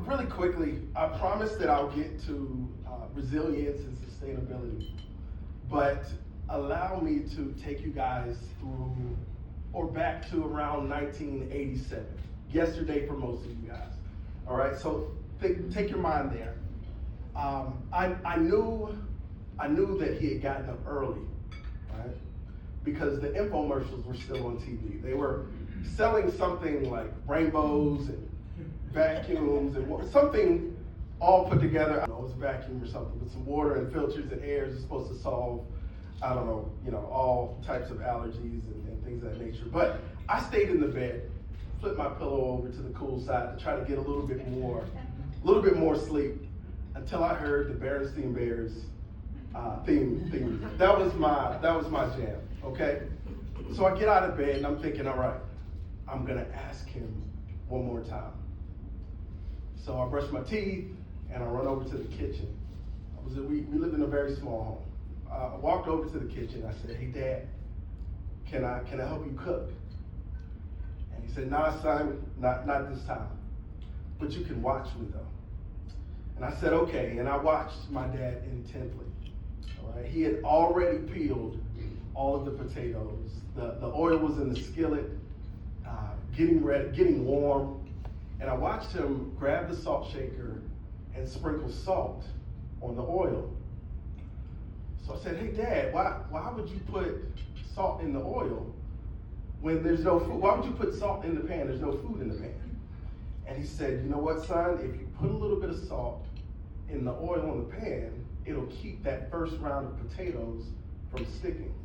Really quickly, I promise that I'll get to resilience and sustainability, but allow me to take you guys through or back to around 1987, yesterday for most of you guys. All right, so take your mind there. I knew that he had gotten up early, right? Because the infomercials were still on TV. They were selling something like rainbows and vacuums and something all put together. I don't know, it was a vacuum or something with some water and filters and air is supposed to solve, I don't know, all types of allergies and things of that nature. But I stayed in the bed, flipped my pillow over to the cool side to try to get a little bit more sleep until I heard the Berenstain Bears theme. That was my jam. Okay, so I get out of bed and I'm thinking, all right, I'm gonna ask him one more time. So I brush my teeth and I run over to the kitchen. We lived in a very small home. I walked over to the kitchen. I said, "Hey, Dad, can I help you cook?" And he said, "Nah, son, not this time. But you can watch me though." And I said, "Okay." And I watched my dad intently. All right, he had already peeled all of the potatoes. The oil was in the skillet, getting ready, getting warm. And I watched him grab the salt shaker and sprinkle salt on the oil. So I said, "Hey, Dad, why would you put salt in the oil when there's no food? Why would you put salt in the pan? There's no food in the pan." And he said, "You know what, son? If you put a little bit of salt in the oil in the pan, it'll keep that first round of potatoes from sticking."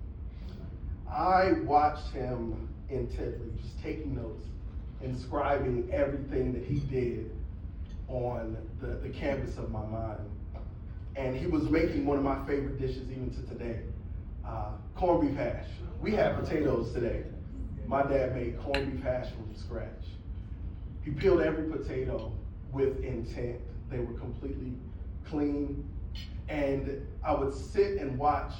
I watched him intently, just taking notes, inscribing everything that he did on the canvas of my mind. And he was making one of my favorite dishes even to today, corned beef hash. We had potatoes today. My dad made corned beef hash from scratch. He peeled every potato with intent. They were completely clean. And I would sit and watch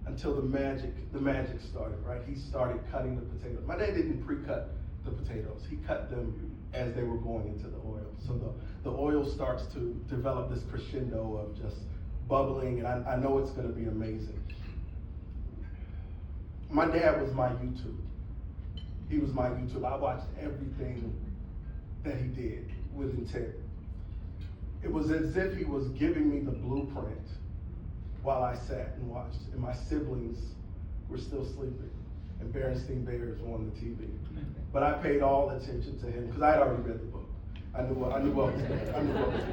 until the magic started, right? He started cutting the potatoes. My dad didn't pre-cut the potatoes. He cut them as they were going into the oil. So the oil starts to develop this crescendo of just bubbling, and I know it's gonna be amazing. My dad was my YouTube. He was my YouTube. I watched everything that he did with intent. It was as if he was giving me the blueprint while I sat and watched, and my siblings were still sleeping, and Berenstain Bears were on the TV. But I paid all attention to him because I had already read the book. I knew what was going on.